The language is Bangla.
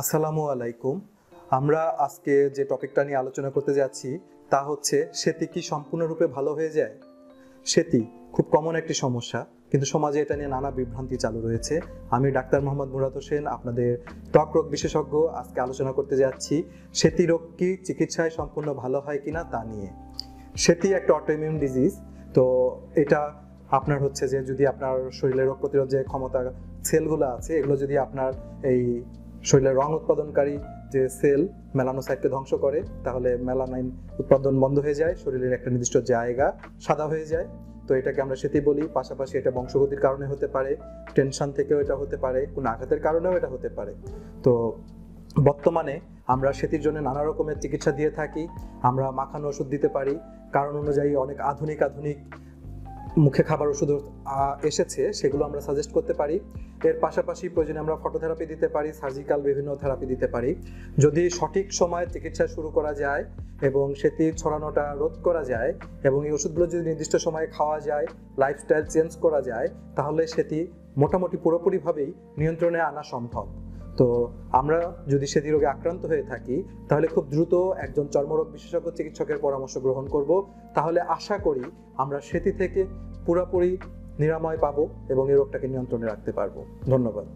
আসসালামু আলাইকুম। আমরা আজকে যে টপিকটা নিয়ে আলোচনা করতে যাচ্ছি তা হচ্ছে সেতি কি সম্পূর্ণরূপে ভালো হয়ে যায়। সেতি খুব কমন একটি সমস্যা, কিন্তু সমাজে এটা নিয়ে নানা বিভ্রান্তি চালু রয়েছে। আমি ডাক্তার মোহাম্মদ মুরাদ হোসেন, আপনাদের ত্বক রোগ বিশেষজ্ঞ। আজকে আলোচনা করতে যাচ্ছি সেতি রোগ কি চিকিৎসায় সম্পূর্ণ ভালো হয় কিনা তা নিয়ে। সেতি একটা অটোইমিউন ডিজিজ। তো এটা আপনার হচ্ছে যে যদি আপনার শরীরের রোগ প্রতিরোধ যে ক্ষমতা সেলগুলো আছে এগুলো যদি আপনার এই শরীরের রং উৎপাদনকারী যে সেল মেলানোসাইটকে ধ্বংস করে, তাহলে মেলানাইন উৎপাদন বন্ধ হয়ে যায়, শরীরের একটা নির্দিষ্ট জায়গা সাদা হয়ে যায়। তো এটাকে আমরা সেতি বলি। পাশাপাশি এটা বংশগতির কারণে হতে পারে, টেনশন থেকেও এটা হতে পারে, কোনো আঘাতের কারণেও এটা হতে পারে। তো বর্তমানে আমরা সেতির জন্য নানা রকমের চিকিৎসা দিয়ে থাকি। আমরা মাখানো ওষুধ দিতে পারি, কারণ অনুযায়ী অনেক আধুনিক মুখে খাবার ওষুধ এসেছে, সেগুলো আমরা সাজেস্ট করতে পারি। এর পাশাপাশি প্রয়োজনে আমরা ফটোথেরাপি দিতে পারি, সার্জিক্যাল বিভিন্ন থেরাপি দিতে পারি। যদি সঠিক সময়ে চিকিৎসা শুরু করা যায় এবং সেতি ছড়ানোটা রোধ করা যায় এবং এই ওষুধগুলো যদি নির্দিষ্ট সময়ে খাওয়া যায়, লাইফস্টাইল চেঞ্জ করা যায়, তাহলে সেতি মোটামুটি পুরোপুরিভাবেই নিয়ন্ত্রণে আনা সম্ভব। তো আমরা যদি সেতি রোগে আক্রান্ত হয়ে থাকি তাহলে খুব দ্রুত একজন চর্মরোগ বিশেষজ্ঞ চিকিৎসকের পরামর্শ গ্রহণ করব। তাহলে আশা করি আমরা সেতি থেকে পুরোপুরি নিরাময় পাবো এবং এই রোগটাকে নিয়ন্ত্রণে রাখতে পারবো। ধন্যবাদ।